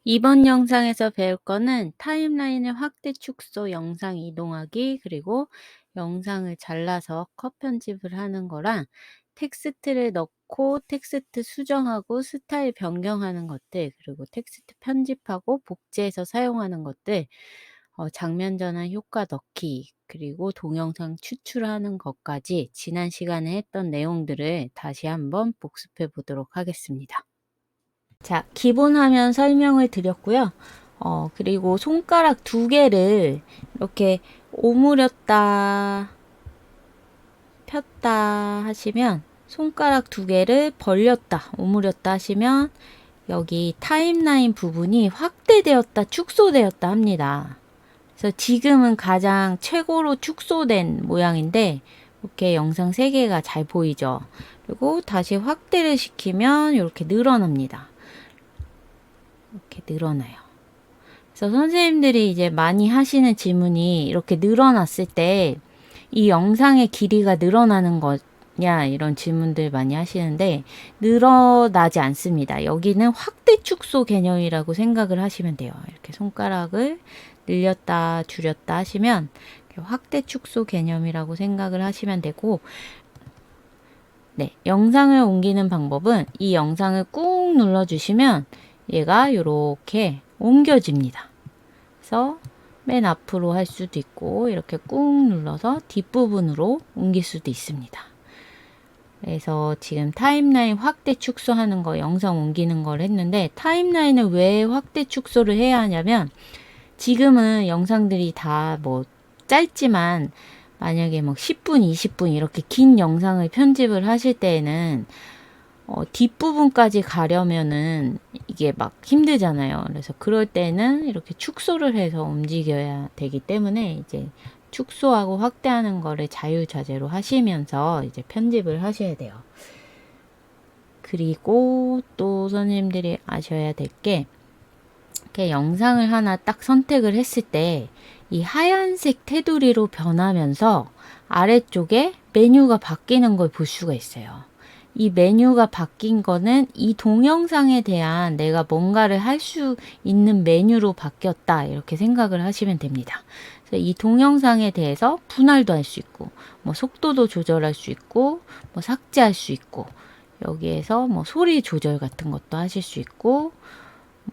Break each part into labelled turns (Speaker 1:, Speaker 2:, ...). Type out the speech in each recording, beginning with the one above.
Speaker 1: 이번 영상에서 배울 거는 타임라인의 확대 축소 영상 이동하기 그리고 영상을 잘라서 컷 편집을 하는 거랑 텍스트를 넣고 텍스트 수정하고 스타일 변경하는 것들 그리고 텍스트 편집하고 복제해서 사용하는 것들 장면 전환 효과 넣기 그리고 동영상 추출하는 것까지 지난 시간에 했던 내용들을 다시 한번 복습해 보도록 하겠습니다. 자, 기본 화면 설명을 드렸고요. 그리고 손가락 두 개를 이렇게 오므렸다 폈다 하시면 손가락 두 개를 벌렸다 오므렸다 하시면 여기 타임라인 부분이 확대되었다 축소되었다 합니다. 그래서 지금은 가장 최고로 축소된 모양인데 이렇게 영상 3개가 잘 보이죠. 그리고 다시 확대를 시키면 이렇게 늘어납니다. 이렇게 늘어나요. 그래서 선생님들이 이제 많이 하시는 질문이 이렇게 늘어났을 때 이 영상의 길이가 늘어나는 거냐 이런 질문들 많이 하시는데 늘어나지 않습니다. 여기는 확대 축소 개념이라고 생각을 하시면 돼요. 이렇게 손가락을 늘렸다 줄였다 하시면 확대 축소 개념이라고 생각을 하시면 되고, 네, 영상을 옮기는 방법은 이 영상을 꾹 눌러주시면 얘가 이렇게 옮겨집니다. 그래서 맨 앞으로 할 수도 있고 이렇게 꾹 눌러서 뒷부분으로 옮길 수도 있습니다. 그래서 지금 타임라인 확대 축소하는 거 영상 옮기는 걸 했는데 타임라인을 왜 확대 축소를 해야 하냐면 지금은 영상들이 다 뭐 짧지만 만약에 뭐 10분, 20분 이렇게 긴 영상을 편집을 하실 때에는 뒷부분까지 가려면은 이게 막 힘들잖아요. 그래서 그럴 때는 이렇게 축소를 해서 움직여야 되기 때문에 이제 축소하고 확대하는 거를 자유자재로 하시면서 이제 편집을 하셔야 돼요. 그리고 또 선생님들이 아셔야 될 게 이렇게 영상을 하나 딱 선택을 했을 때 이 하얀색 테두리로 변하면서 아래쪽에 메뉴가 바뀌는 걸 볼 수가 있어요. 이 메뉴가 바뀐 거는 이 동영상에 대한 내가 뭔가를 할 수 있는 메뉴로 바뀌었다 이렇게 생각을 하시면 됩니다. 그래서 이 동영상에 대해서 분할도 할 수 있고 뭐 속도도 조절할 수 있고 뭐 삭제할 수 있고 여기에서 뭐 소리 조절 같은 것도 하실 수 있고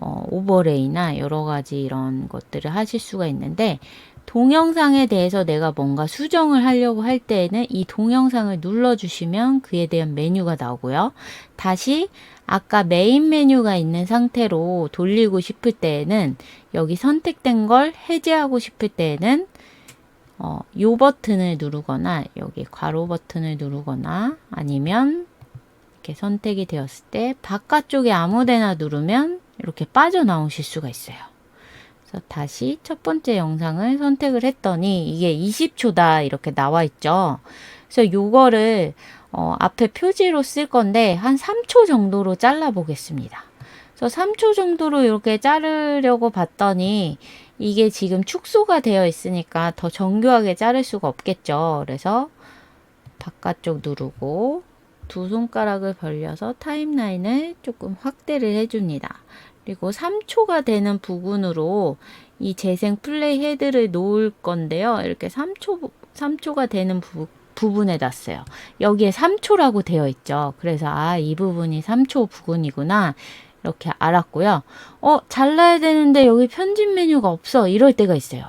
Speaker 1: 오버레이나 여러 가지 이런 것들을 하실 수가 있는데 동영상에 대해서 내가 뭔가 수정을 하려고 할 때에는 이 동영상을 눌러주시면 그에 대한 메뉴가 나오고요. 다시 아까 메인 메뉴가 있는 상태로 돌리고 싶을 때에는 여기 선택된 걸 해제하고 싶을 때에는 요 버튼을 누르거나 여기 괄호 버튼을 누르거나 아니면 이렇게 선택이 되었을 때 바깥쪽에 아무데나 누르면 이렇게 빠져나오실 수가 있어요. 그래서 다시 첫 번째 영상을 선택을 했더니 이게 20초다 이렇게 나와 있죠. 그래서 요거를 앞에 표지로 쓸 건데 한 3초 정도로 잘라 보겠습니다. 그래서 3초 정도로 이렇게 자르려고 봤더니 이게 지금 축소가 되어 있으니까 더 정교하게 자를 수가 없겠죠. 그래서 바깥쪽 누르고 두 손가락을 벌려서 타임라인을 조금 확대를 해줍니다. 그리고 3초가 되는 부분으로 이 재생 플레이 헤드를 놓을 건데요. 이렇게 3초가 되는 부분에 놨어요. 여기에 3초라고 되어 있죠. 그래서 이 부분이 3초 부분이구나. 이렇게 알았고요. 잘라야 되는데 여기 편집 메뉴가 없어. 이럴 때가 있어요.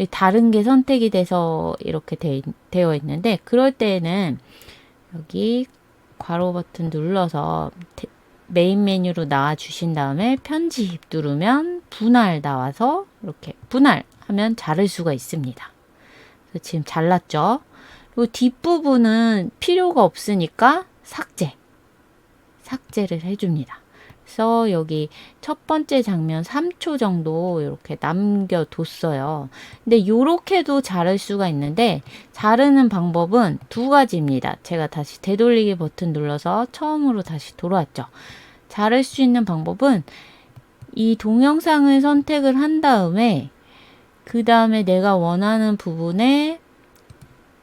Speaker 1: 다른 게 선택이 돼서 이렇게 되어 있는데 그럴 때에는 여기 괄호 버튼 눌러서 메인 메뉴로 나와 주신 다음에 편집 누르면 분할 나와서 이렇게 분할하면 자를 수가 있습니다. 그래서 지금 잘랐죠. 그리고 뒷부분은 필요가 없으니까 삭제를 해줍니다. 그래서 여기 첫 번째 장면 3초 정도 이렇게 남겨뒀어요. 근데 이렇게도 자를 수가 있는데 자르는 방법은 두 가지입니다. 제가 다시 되돌리기 버튼 눌러서 처음으로 다시 돌아왔죠. 자를 수 있는 방법은 이 동영상을 선택을 한 다음에 그 다음에 내가 원하는 부분에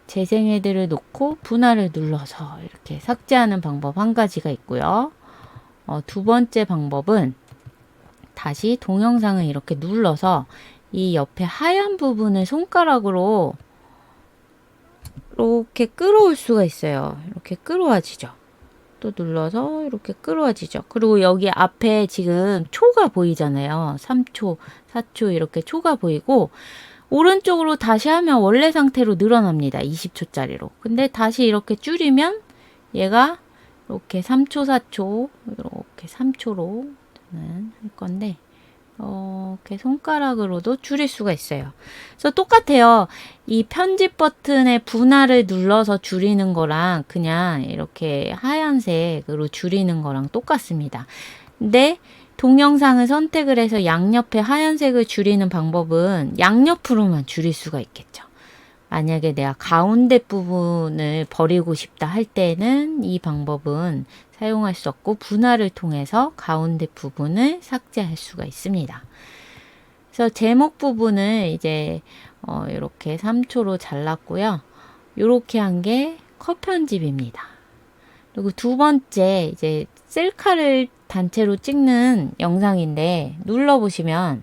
Speaker 1: 재생 헤드를 놓고 분할을 눌러서 이렇게 삭제하는 방법 한 가지가 있고요. 두 번째 방법은 다시 동영상을 이렇게 눌러서 이 옆에 하얀 부분을 손가락으로 이렇게 끌어올 수가 있어요. 이렇게 끌어와지죠. 또 눌러서 이렇게 끌어와지죠. 그리고 여기 앞에 지금 초가 보이잖아요. 3초, 4초 이렇게 초가 보이고 오른쪽으로 다시 하면 원래 상태로 늘어납니다. 20초짜리로. 근데 다시 이렇게 줄이면 얘가 이렇게 3초, 4초, 이렇게 3초로 할 건데 이렇게 손가락으로도 줄일 수가 있어요. 그래서 똑같아요. 이 편집 버튼의 분할을 눌러서 줄이는 거랑 그냥 이렇게 하얀색으로 줄이는 거랑 똑같습니다. 근데 동영상을 선택을 해서 양옆에 하얀색을 줄이는 방법은 양옆으로만 줄일 수가 있겠죠. 만약에 내가 가운데 부분을 버리고 싶다 할 때는 이 방법은 사용할 수 없고 분할을 통해서 가운데 부분을 삭제할 수가 있습니다. 그래서 제목 부분을 이제 이렇게 3초로 잘랐고요. 이렇게 한 게 컷 편집입니다. 그리고 두 번째 이제 셀카를 단체로 찍는 영상인데 눌러보시면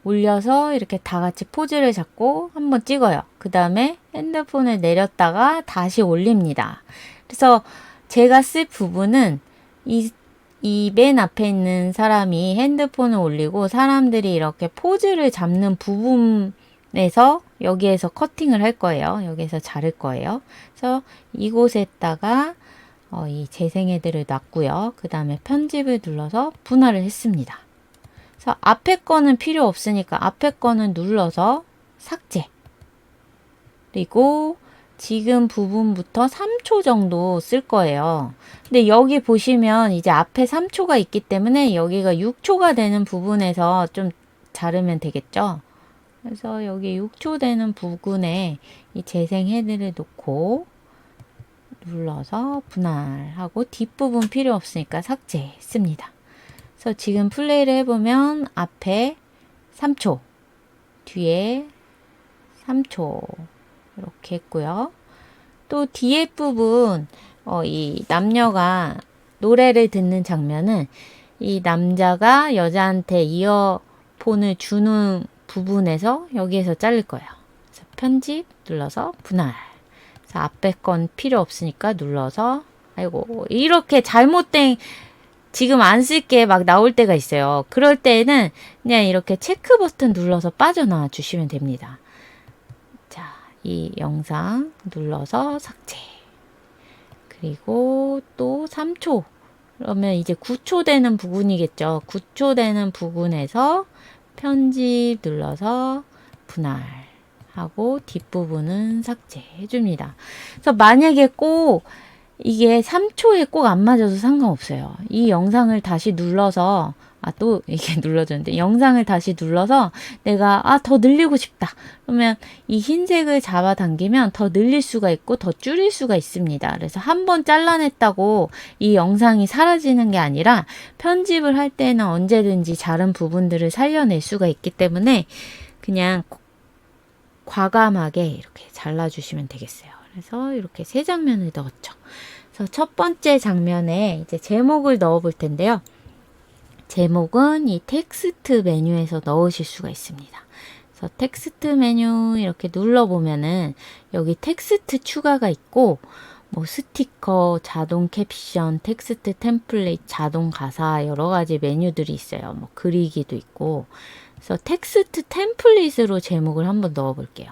Speaker 1: 올려서 이렇게 다 같이 포즈를 잡고 한번 찍어요. 그 다음에 핸드폰을 내렸다가 다시 올립니다. 그래서 제가 쓸 부분은 이 맨 앞에 있는 사람이 핸드폰을 올리고 사람들이 이렇게 포즈를 잡는 부분에서 여기에서 커팅을 할 거예요. 여기에서 자를 거예요. 그래서 이곳에다가 이 재생헤드를 놨고요. 그 다음에 편집을 눌러서 분할을 했습니다. 그래서 앞에 거는 필요 없으니까 앞에 거는 눌러서 삭제. 그리고 지금 부분부터 3초 정도 쓸 거예요. 근데 여기 보시면 이제 앞에 3초가 있기 때문에 여기가 6초가 되는 부분에서 좀 자르면 되겠죠. 그래서 여기 6초 되는 부분에 이 재생 헤드를 놓고 눌러서 분할하고 뒷부분 필요 없으니까 삭제했습니다. 그래서 지금 플레이를 해보면 앞에 3초, 뒤에 3초 이렇게 했고요. 또 뒤에 부분 이 남녀가 노래를 듣는 장면은 이 남자가 여자한테 이어폰을 주는 부분에서 여기에서 자를 거예요. 그래서 편집 눌러서 분할. 그래서 앞에 건 필요 없으니까 눌러서 아이고 이렇게 잘못된 지금 안 쓸게 막 나올 때가 있어요. 그럴 때는 그냥 이렇게 체크 버튼 눌러서 빠져나와 주시면 됩니다. 자, 이 영상 눌러서 삭제. 그리고 또 3초. 그러면 이제 9초 되는 부분이겠죠. 9초 되는 부분에서 편집 눌러서 분할하고 뒷부분은 삭제해 줍니다. 그래서 만약에 꼭 이게 3초에 꼭 안 맞아도 상관없어요. 이 영상을 다시 눌러서 또 이게 눌러졌는데 영상을 다시 눌러서 내가 더 늘리고 싶다. 그러면 이 흰색을 잡아당기면 더 늘릴 수가 있고 더 줄일 수가 있습니다. 그래서 한 번 잘라냈다고 이 영상이 사라지는 게 아니라 편집을 할 때는 언제든지 자른 부분들을 살려낼 수가 있기 때문에 그냥 과감하게 이렇게 잘라주시면 되겠어요. 그래서 이렇게 세 장면을 넣었죠. 그래서 첫 번째 장면에 이제 제목을 넣어 볼 텐데요. 제목은 이 텍스트 메뉴에서 넣으실 수가 있습니다. 그래서 텍스트 메뉴 이렇게 눌러보면은 여기 텍스트 추가가 있고 뭐 스티커, 자동 캡션, 텍스트 템플릿, 자동 가사 여러 가지 메뉴들이 있어요. 뭐 그리기도 있고. 그래서 텍스트 템플릿으로 제목을 한번 넣어 볼게요.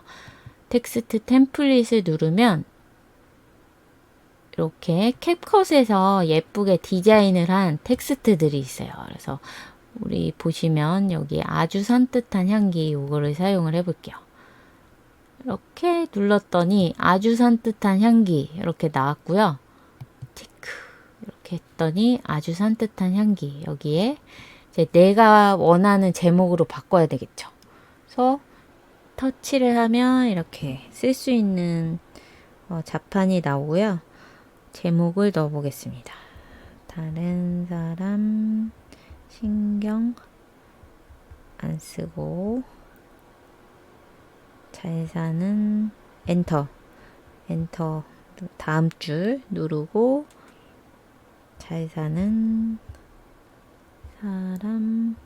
Speaker 1: 텍스트 템플릿을 누르면 이렇게 캡컷에서 예쁘게 디자인을 한 텍스트들이 있어요. 그래서 우리 보시면 여기 아주 산뜻한 향기 이거를 사용을 해볼게요. 이렇게 눌렀더니 아주 산뜻한 향기 이렇게 나왔고요. 체크 이렇게 했더니 아주 산뜻한 향기 여기에 이제 내가 원하는 제목으로 바꿔야 되겠죠. 그래서 터치를 하면 이렇게 쓸 수 있는 자판이 나오고요. 제목을 넣어 보겠습니다. 다른 사람 신경 안 쓰고 잘 사는 엔터 다음 줄 누르고 잘 사는 사람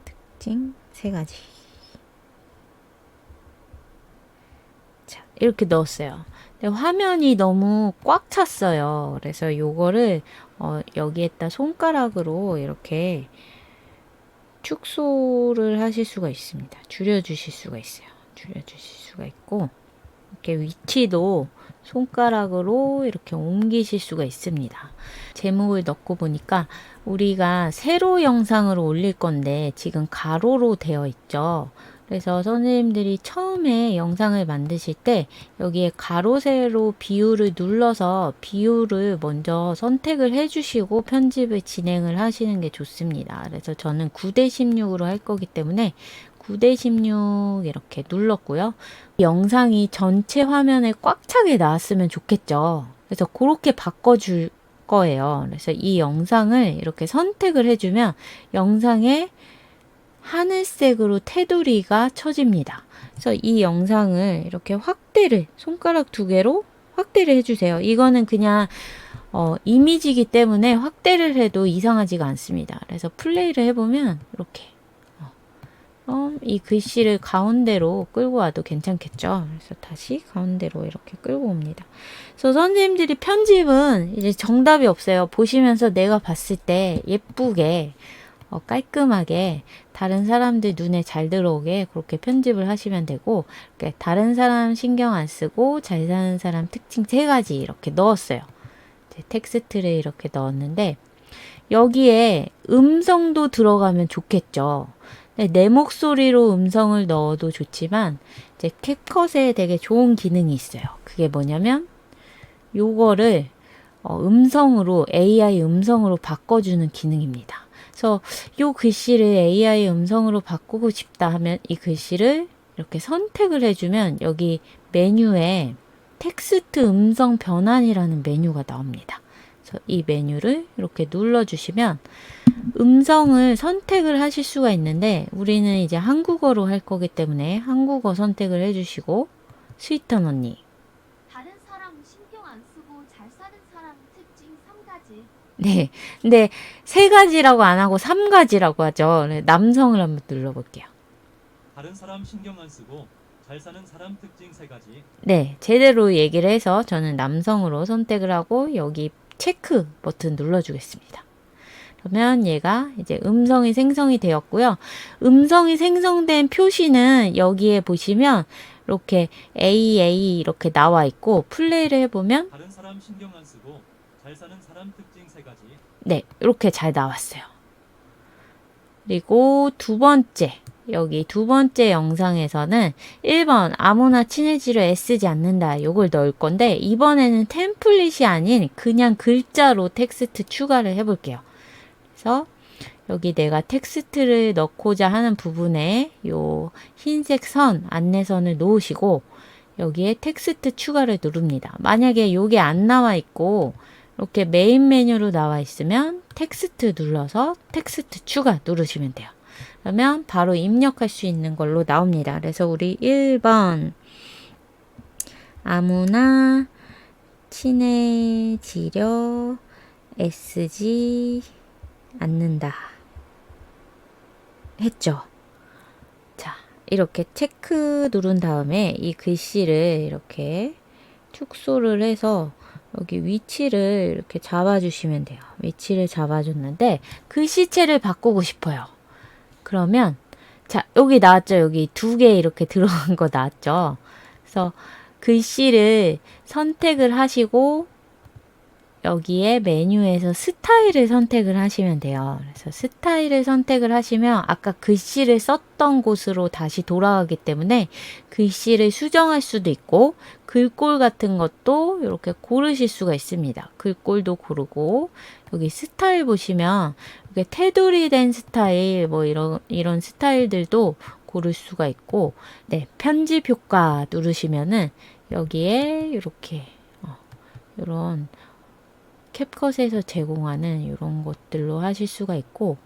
Speaker 1: 특징 3가지. 자, 이렇게 넣었어요. 근데 화면이 너무 꽉 찼어요. 그래서 요거를 여기에다 손가락으로 이렇게 축소를 하실 수가 있습니다. 줄여주실 수가 있어요. 줄여주실 수가 있고, 이렇게 위치도 손가락으로 이렇게 옮기실 수가 있습니다. 제목을 넣고 보니까 우리가 세로 영상으로 올릴 건데 지금 가로로 되어 있죠. 그래서 선생님들이 처음에 영상을 만드실 때 여기에 가로 세로 비율을 눌러서 비율을 먼저 선택을 해주시고 편집을 진행을 하시는 게 좋습니다. 그래서 저는 9:16으로 할 거기 때문에 9:16 이렇게 눌렀고요. 영상이 전체 화면에 꽉 차게 나왔으면 좋겠죠. 그래서 그렇게 바꿔줄 거예요. 그래서 이 영상을 이렇게 선택을 해주면 영상에 하늘색으로 테두리가 쳐집니다. 그래서 이 영상을 이렇게 확대를 손가락 2개로 확대를 해주세요. 이거는 그냥 이미지이기 때문에 확대를 해도 이상하지가 않습니다. 그래서 플레이를 해보면 이렇게 이 글씨를 가운데로 끌고 와도 괜찮겠죠. 그래서 다시 가운데로 이렇게 끌고 옵니다. 그래서 선생님들이 편집은 이제 정답이 없어요. 보시면서 내가 봤을 때 예쁘게 깔끔하게 다른 사람들 눈에 잘 들어오게 그렇게 편집을 하시면 되고, 다른 사람 신경 안 쓰고 잘 사는 사람 특징 3가지 이렇게 넣었어요. 텍스트를 이렇게 넣었는데 여기에 음성도 들어가면 좋겠죠. 내 목소리로 음성을 넣어도 좋지만 이제 캡컷에 되게 좋은 기능이 있어요. 그게 뭐냐면 요거를 음성으로 AI 음성으로 바꿔주는 기능입니다. 그래서 요 글씨를 AI 음성으로 바꾸고 싶다 하면 이 글씨를 이렇게 선택을 해주면 여기 메뉴에 텍스트 음성 변환이라는 메뉴가 나옵니다. 그래서 이 메뉴를 이렇게 눌러주시면 음성을 선택을 하실 수가 있는데 우리는 이제 한국어로 할 거기 때문에 한국어 선택을 해주시고, 스위턴 언니.
Speaker 2: 다른 사람 신경 안 쓰고 잘 사는 사람 특징 3가지.
Speaker 1: 네, 근데 3가지라고 안 하고 3가지라고 하죠. 남성을 한번 눌러볼게요.
Speaker 3: 다른 사람 신경 안 쓰고 잘 사는 사람 특징 3가지.
Speaker 1: 네, 제대로 얘기를 해서 저는 남성으로 선택을 하고 여기 체크 버튼 눌러주겠습니다. 그러면 얘가 이제 음성이 생성이 되었고요. 음성이 생성된 표시는 여기에 보시면 이렇게 AA 이렇게 나와 있고, 플레이를 해보면
Speaker 3: 다른 사람 신경 안 쓰고 잘 사는 사람 특징 3가지.
Speaker 1: 네, 이렇게 잘 나왔어요. 그리고 2번째, 여기 2번째 영상에서는 1번 아무나 친해지려 애쓰지 않는다, 요걸 넣을 건데 이번에는 템플릿이 아닌 그냥 글자로 텍스트 추가를 해볼게요. 그래서 여기 내가 텍스트를 넣고자 하는 부분에 요 흰색 선, 안내선을 놓으시고 여기에 텍스트 추가를 누릅니다. 만약에 요게 안 나와 있고 이렇게 메인 메뉴로 나와 있으면 텍스트 눌러서 텍스트 추가 누르시면 돼요. 그러면 바로 입력할 수 있는 걸로 나옵니다. 그래서 우리 1번 아무나 친해지려 애쓰지 않는다 했죠. 자, 이렇게 체크 누른 다음에 이 글씨를 이렇게 축소를 해서 여기 위치를 이렇게 잡아주시면 돼요. 위치를 잡아줬는데 글씨체를 바꾸고 싶어요. 그러면 자, 여기 나왔죠. 여기 2개 이렇게 들어간 거 나왔죠. 그래서 글씨를 선택을 하시고 여기에 메뉴에서 스타일을 선택을 하시면 돼요. 그래서 스타일을 선택을 하시면 아까 글씨를 썼던 곳으로 다시 돌아가기 때문에 글씨를 수정할 수도 있고 글꼴 같은 것도 이렇게 고르실 수가 있습니다. 글꼴도 고르고 여기 스타일 보시면 이렇게 테두리 된 스타일 뭐 이런 스타일들도 고를 수가 있고, 네, 편집 효과 누르시면은 여기에 이렇게 이런 캡컷에서 제공하는 이런 것들로 하실 수가 있고,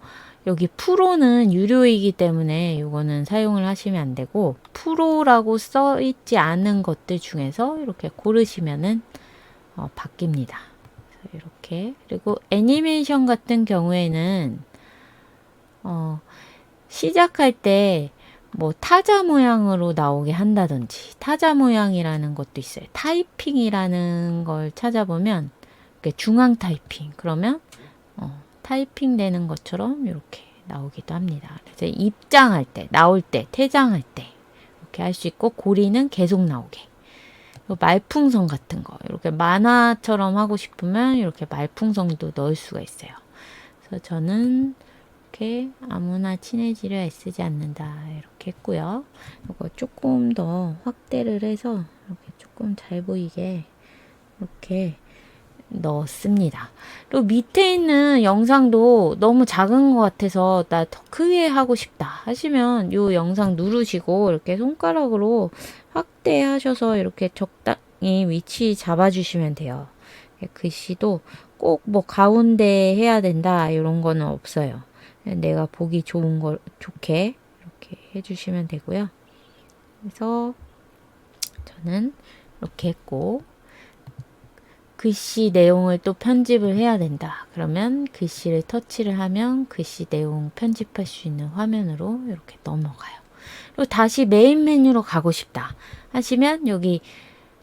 Speaker 1: 여기 프로는 유료이기 때문에 이거는 사용을 하시면 안 되고 프로라고 써 있지 않은 것들 중에서 이렇게 고르시면은 바뀝니다. 이렇게. 그리고 애니메이션 같은 경우에는 시작할 때 뭐 타자 모양으로 나오게 한다든지 타자 모양이라는 것도 있어요. 타이핑이라는 걸 찾아보면 중앙 타이핑 그러면 타이핑 되는 것처럼 이렇게 나오기도 합니다. 그래서 입장할 때, 나올 때, 퇴장할 때 이렇게 할 수 있고 고리는 계속 나오게. 말풍선 같은 거 이렇게 만화처럼 하고 싶으면 이렇게 말풍선도 넣을 수가 있어요. 그래서 저는 이렇게 아무나 친해지려 애쓰지 않는다 이렇게 했고요. 이거 조금 더 확대를 해서 이렇게 조금 잘 보이게 이렇게 넣었습니다. 그리고 밑에 있는 영상도 너무 작은 것 같아서 나 더 크게 하고 싶다 하시면 이 영상 누르시고 이렇게 손가락으로 확대하셔서 이렇게 적당히 위치 잡아주시면 돼요. 글씨도 꼭 뭐 가운데 해야 된다 이런 거는 없어요. 내가 보기 좋은 걸 좋게 이렇게 해주시면 되고요. 그래서 저는 이렇게 했고 글씨 내용을 또 편집을 해야 된다. 그러면 글씨를 터치를 하면 글씨 내용 편집할 수 있는 화면으로 이렇게 넘어가요. 그리고 다시 메인 메뉴로 가고 싶다 하시면 여기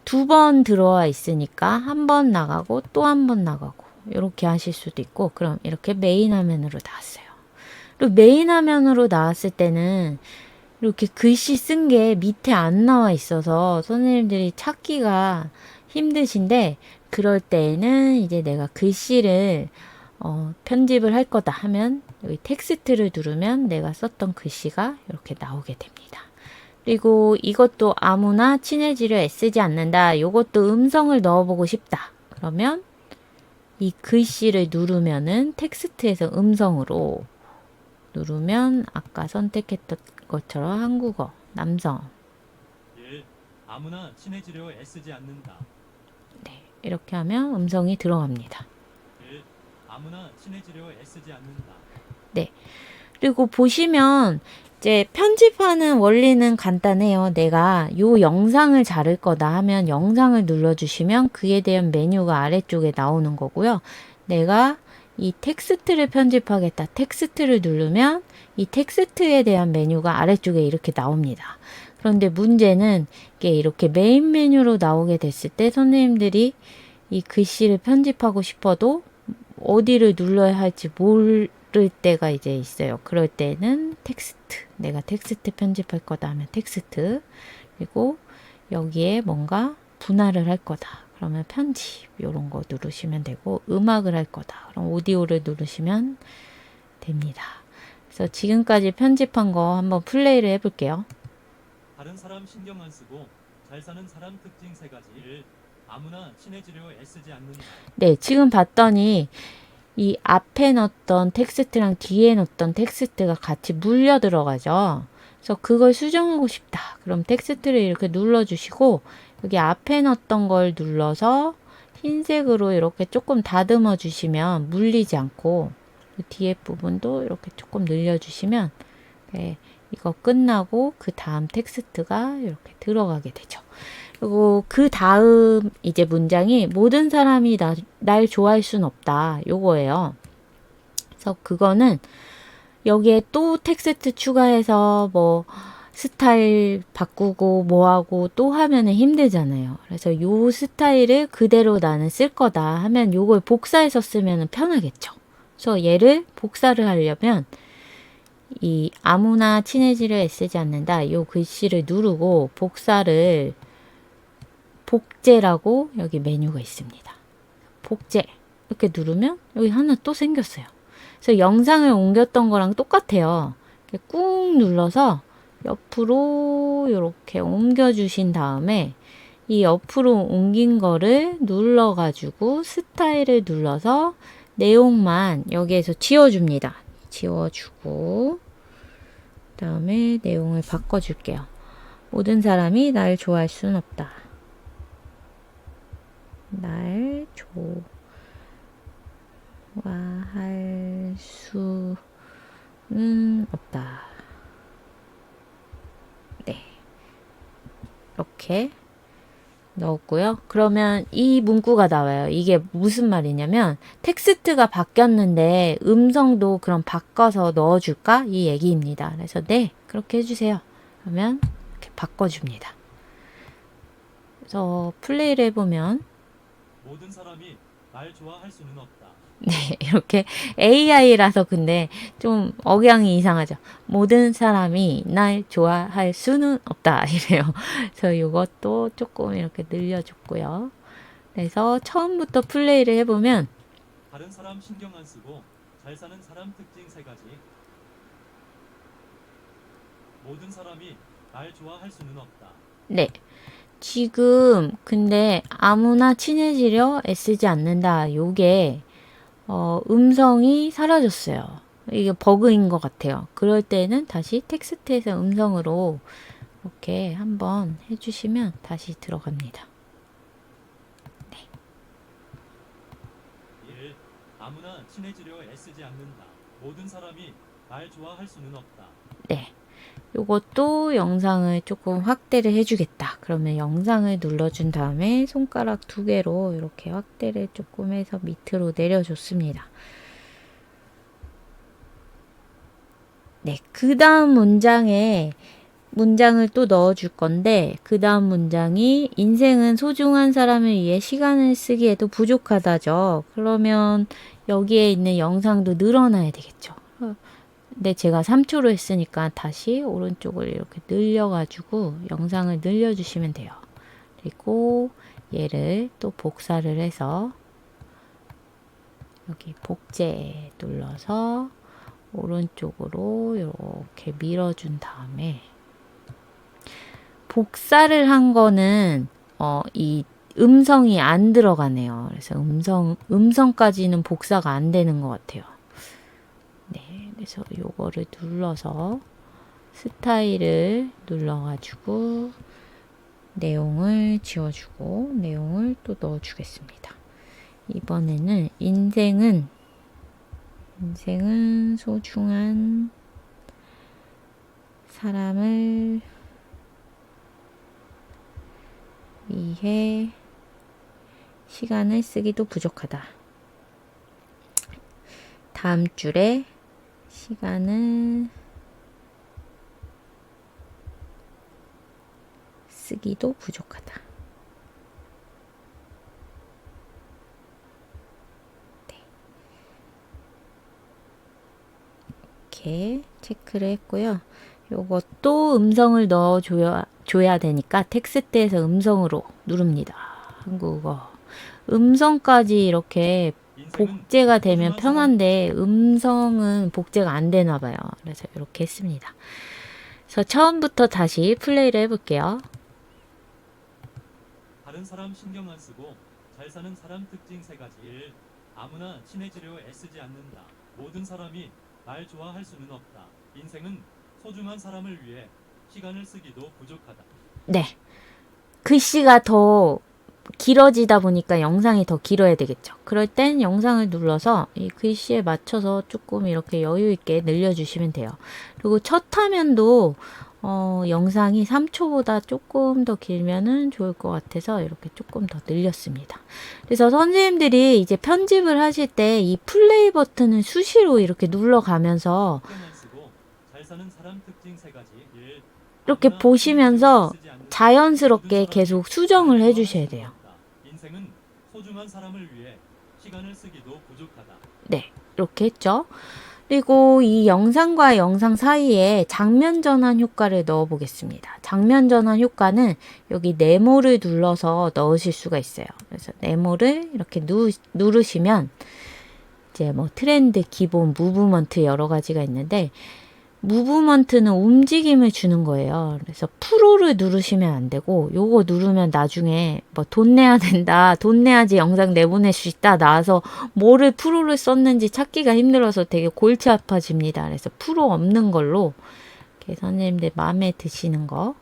Speaker 1: 2번 들어와 있으니까 한 번 나가고 또 한 번 나가고 이렇게 하실 수도 있고 그럼 이렇게 메인 화면으로 나왔어요. 그리고 메인 화면으로 나왔을 때는 이렇게 글씨 쓴 게 밑에 안 나와 있어서 선생님들이 찾기가 힘드신데 그럴 때에는 이제 내가 글씨를 편집을 할 거다 하면 여기 텍스트를 누르면 내가 썼던 글씨가 이렇게 나오게 됩니다. 그리고 이것도 아무나 친해지려 애쓰지 않는다. 이것도 음성을 넣어보고 싶다. 그러면 이 글씨를 누르면은 텍스트에서 음성으로 누르면 아까 선택했던 것처럼 한국어, 남성.
Speaker 3: 아무나 친해지려 애쓰지 않는다.
Speaker 1: 네, 이렇게 하면 음성이 들어갑니다.
Speaker 3: 아무나 친해지려 애쓰지 않는다.
Speaker 1: 네. 그리고 보시면 이제 편집하는 원리는 간단해요. 내가 요 영상을 자를 거다 하면 영상을 눌러주시면 그에 대한 메뉴가 아래쪽에 나오는 거고요. 내가 이 텍스트를 편집하겠다. 텍스트를 누르면 이 텍스트에 대한 메뉴가 아래쪽에 이렇게 나옵니다. 그런데 문제는 이게 이렇게 메인 메뉴로 나오게 됐을 때 선생님들이 이 글씨를 편집하고 싶어도 어디를 눌러야 할지 모를 때가 이제 있어요. 그럴 때는 텍스트, 내가 텍스트 편집할 거다 하면 텍스트, 그리고 여기에 뭔가 분할을 할 거다. 그러면 편집 이런 거 누르시면 되고 음악을 할 거다. 그럼 오디오를 누르시면 됩니다. 그래서 지금까지 편집한 거 한번 플레이를 해볼게요.
Speaker 3: 다른 사람 신경 안 쓰고 잘 사는 사람 특징 3가지. 아무나 친해지려 애쓰지 않는다.
Speaker 1: 네, 지금 봤더니 이 앞에 넣었던 텍스트랑 뒤에 넣었던 텍스트가 같이 물려 들어가죠. 그래서 그걸 수정하고 싶다. 그럼 텍스트를 이렇게 눌러주시고 여기 앞에 넣었던 걸 눌러서 흰색으로 이렇게 조금 다듬어 주시면 물리지 않고 그 뒤에 부분도 이렇게 조금 늘려주시면 네, 이거 끝나고 그 다음 텍스트가 이렇게 들어가게 되죠. 그리고 그 다음 이제 문장이 모든 사람이 날 좋아할 순 없다. 요거예요. 그래서 그거는 여기에 또 텍스트 추가해서 뭐 스타일 바꾸고 뭐하고 또 하면은 힘들잖아요. 그래서 요 스타일을 그대로 나는 쓸 거다 하면 요걸 복사해서 쓰면 편하겠죠. 그래서 얘를 복사를 하려면 이 아무나 친해지려 애쓰지 않는다. 요 글씨를 누르고 복사를 복제라고 여기 메뉴가 있습니다. 복제 이렇게 누르면 여기 하나 또 생겼어요. 그래서 영상을 옮겼던 거랑 똑같아요. 이렇게 꾹 눌러서 옆으로 이렇게 옮겨주신 다음에 이 옆으로 옮긴 거를 눌러가지고 스타일을 눌러서 내용만 여기에서 지워줍니다. 지워주고 그 다음에 내용을 바꿔줄게요. 모든 사람이 날 좋아할 수는 없다. 날 좋아할 수는 없다. 네. 이렇게 넣었고요. 그러면 이 문구가 나와요. 이게 무슨 말이냐면 텍스트가 바뀌었는데 음성도 그럼 바꿔서 넣어줄까? 이 얘기입니다. 그래서 네, 그렇게 해주세요. 그러면 이렇게 바꿔줍니다. 그래서 플레이를 해보면
Speaker 3: 모든 사람이 날 좋아할 수는 없다.
Speaker 1: 네, 이렇게 AI라서 근데 좀 억양이 이상하죠. 모든 사람이 날 좋아할 수는 없다. 이래요. 그래서 이것도 조금 이렇게 늘려줬고요. 그래서 처음부터 플레이를 해보면
Speaker 3: 다른 사람 신경 안 쓰고 잘 사는 사람 특징 세 가지. 모든 사람이 날 좋아할 수는 없다.
Speaker 1: 네. 지금 근데 아무나 친해지려 애쓰지 않는다. 요게 음성이 사라졌어요. 이게 버그인 것 같아요. 그럴 때는 다시 텍스트에서 음성으로 이렇게 한번 해주시면 다시 들어갑니다.
Speaker 3: 1. 아무나 친해지려 애쓰지 않는다. 모든 사람이 날 좋아할 수는 없다.
Speaker 1: 네. 요것도 영상을 조금 확대를 해주겠다. 그러면 영상을 눌러준 다음에 손가락 2개로 이렇게 확대를 조금 해서 밑으로 내려줬습니다. 네. 그 다음 문장을 또 넣어줄 건데 그 다음 문장이 인생은 소중한 사람을 위해 시간을 쓰기에도 부족하다죠. 그러면 여기에 있는 영상도 늘어나야 되겠죠. 근데 제가 3초로 했으니까 다시 오른쪽을 이렇게 늘려가지고 영상을 늘려주시면 돼요. 그리고 얘를 또 복사를 해서 여기 복제 눌러서 오른쪽으로 이렇게 밀어준 다음에 복사를 한 거는 이 음성이 안 들어가네요. 그래서 음성까지는 복사가 안 되는 것 같아요. 네, 그래서 요거를 눌러서 스타일을 눌러가지고 내용을 지워주고 내용을 또 넣어주겠습니다. 이번에는 인생은 소중한 사람을 위해 시간을 쓰기도 부족하다. 다음 줄에 시간을 쓰기도 부족하다. 네. 이렇게 체크를 했고요. 요것도 음성을 넣어줘야 되니까 텍스트에서 음성으로 누릅니다. 한국어. 음성까지 이렇게 복제가 되면 편한데 음성은 복제가 안 되나 봐요. 그래서 이렇게 했습니다. 그래서 처음부터 다시 플레이를 해볼게요.
Speaker 3: 다른 사람 신경 안 쓰고 잘 사는 사람 특징 세 가지. 1. 아무나 친해지려 애쓰지 않는다. 모든 사람이 날 좋아할 수는 없다. 인생은 소중한 사람을 위해 시간을 쓰기도 부족하다.
Speaker 1: 네. 글씨가 더 길어지다 보니까 영상이 더 길어야 되겠죠. 그럴 땐 영상을 눌러서 이 글씨에 맞춰서 조금 이렇게 여유 있게 늘려주시면 돼요. 그리고 첫 화면도 영상이 3초보다 조금 더 길면은 좋을 것 같아서 이렇게 조금 더 늘렸습니다. 그래서 선생님들이 이제 편집을 하실 때 이 플레이 버튼을 수시로 이렇게 눌러가면서
Speaker 3: 신경 안 쓰고 잘 사는 사람 특징 세 가지. 1.
Speaker 1: 이렇게
Speaker 3: 아무나
Speaker 1: 보시면서
Speaker 3: 친해지려 애쓰지 않는다.
Speaker 1: 자연스럽게
Speaker 3: 모든
Speaker 1: 계속
Speaker 3: 사람이
Speaker 1: 수정을
Speaker 3: 날
Speaker 1: 해주셔야
Speaker 3: 좋아할 수는
Speaker 1: 돼요.
Speaker 3: 없다. 인생은 소중한 사람을 위해 시간을 쓰기도 부족하다.
Speaker 1: 네, 이렇게 했죠. 그리고 이 영상과 영상 사이에 장면 전환 효과를 넣어 보겠습니다. 장면 전환 효과는 여기 네모를 눌러서 넣으실 수가 있어요. 그래서 네모를 이렇게 누르시면 이제 뭐 트렌드, 기본, 무브먼트 여러 가지가 있는데 무브먼트는 움직임을 주는 거예요. 그래서 프로를 누르시면 안 되고 요거 누르면 나중에 뭐 돈 내야 된다. 돈 내야지 영상 내보낼 수 있다. 나와서 뭐를 프로를 썼는지 찾기가 힘들어서 되게 골치 아파집니다. 그래서 프로 없는 걸로 이렇게 선생님들 마음에 드시는 거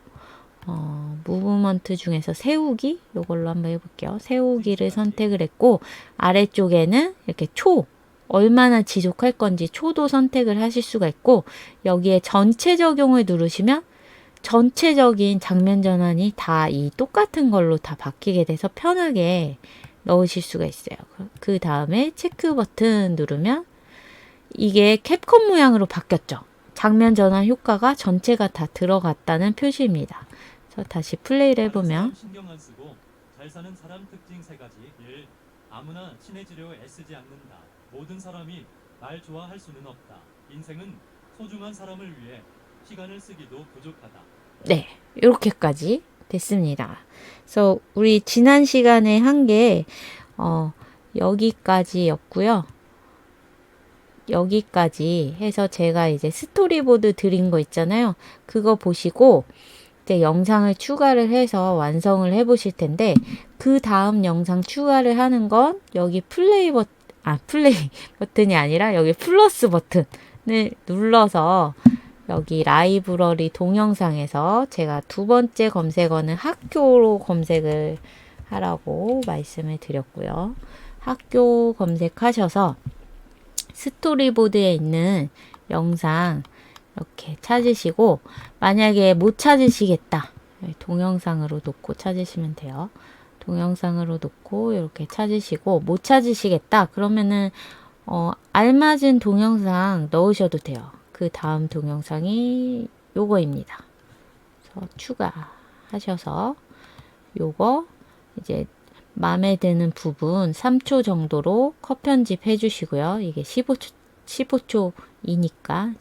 Speaker 1: 무브먼트 중에서 세우기 요걸로 한번 해볼게요. 세우기를 선택을 했고 아래쪽에는 이렇게 초 얼마나 지속할 건지 초도 선택을 하실 수가 있고 여기에 전체 적용을 누르시면 전체적인 장면 전환이 다 이 똑같은 걸로 다 바뀌게 돼서 편하게 넣으실 수가 있어요. 그 다음에 체크 버튼 누르면 이게 캡컷 모양으로 바뀌었죠. 장면 전환 효과가 전체가 다 들어갔다는 표시입니다. 그래서 다시 플레이를 해보면
Speaker 3: 신경 안 쓰고 잘 사는 사람 특징 세 가지. 1. 아무나 친해지려 애쓰지 않는다. 모든 사람이 날 좋아할 수는 없다. 인생은 소중한 사람을 위해 시간을 쓰기도 부족하다.
Speaker 1: 네, 이렇게까지 됐습니다. 그래서 우리 지난 시간에 한 게 여기까지였고요. 여기까지 해서 제가 이제 스토리보드 드린 거 있잖아요. 그거 보시고 이제 영상을 추가를 해서 완성을 해 보실 텐데 그 다음 영상 추가를 하는 건 여기 플레이 버튼이 아니라 여기 플러스 버튼을 눌러서 여기 라이브러리 동영상에서 제가 두 번째 검색어는 학교로 검색을 하라고 말씀을 드렸고요. 학교 검색하셔서 스토리보드에 있는 영상 이렇게 찾으시고 만약에 못 찾으시겠다. 동영상으로 놓고 찾으시면 돼요. 동영상으로 놓고 이렇게 찾으시고 못 찾으시겠다. 그러면은 알맞은 동영상 넣으셔도 돼요. 그 다음 동영상이 요거입니다. 그래서 추가하셔서 요거 이제 마음에 드는 부분 3초 정도로 컷 편집 해주시고요. 이게 15초이니까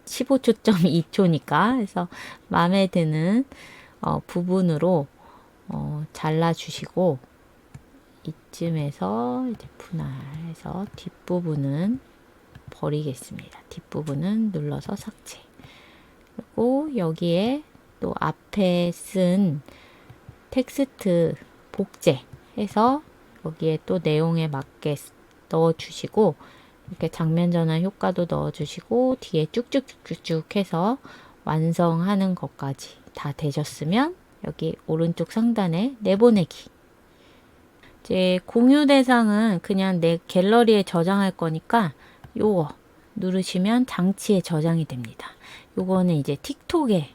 Speaker 1: 15.2초니까 그래서 마음에 드는 부분으로 잘라주시고 이쯤에서 이제 분할해서 뒷부분은 버리겠습니다. 뒷부분은 눌러서 삭제. 그리고 여기에 또 앞에 쓴 텍스트 복제 해서 여기에 또 내용에 맞게 넣어주시고 이렇게 장면 전환 효과도 넣어주시고 뒤에 쭉쭉쭉쭉 해서 완성하는 것까지 다 되셨으면 여기 오른쪽 상단에 내보내기. 이제 공유 대상은 그냥 내 갤러리에 저장할 거니까 요거 누르시면 장치에 저장이 됩니다. 요거는 이제 틱톡에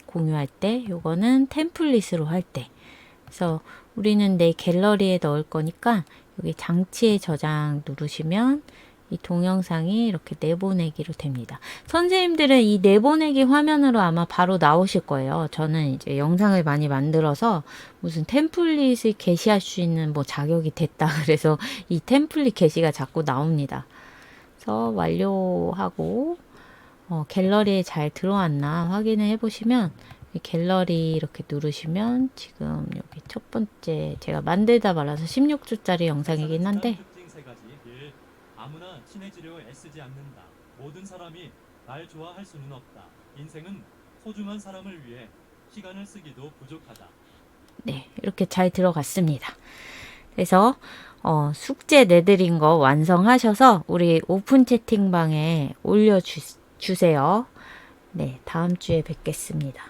Speaker 1: 공유할 때, 요거는 템플릿으로 할 때. 그래서 우리는 내 갤러리에 넣을 거니까 여기 장치에 저장 누르시면 이 동영상이 이렇게 내보내기로 됩니다. 선생님들은 이 내보내기 화면으로 아마 바로 나오실 거예요. 저는 이제 영상을 많이 만들어서 무슨 템플릿을 게시할 수 있는 뭐 자격이 됐다. 그래서 이 템플릿 게시가 자꾸 나옵니다. 그래서 완료하고 갤러리에 잘 들어왔나 확인을 해보시면 갤러리 이렇게 누르시면 지금 여기 첫 번째 제가 만들다 말아서 16초짜리 영상이긴 한데
Speaker 3: 아무나 친해지려 애쓰지 않는다. 모든 사람이 날 좋아할 수는 없다. 인생은 소중한 사람을 위해 시간을 쓰기도 부족하다.
Speaker 1: 네, 이렇게 잘 들어갔습니다. 그래서 숙제 내드린 거 완성하셔서 우리 오픈 채팅방에 올려주세요. 네, 다음 주에 뵙겠습니다.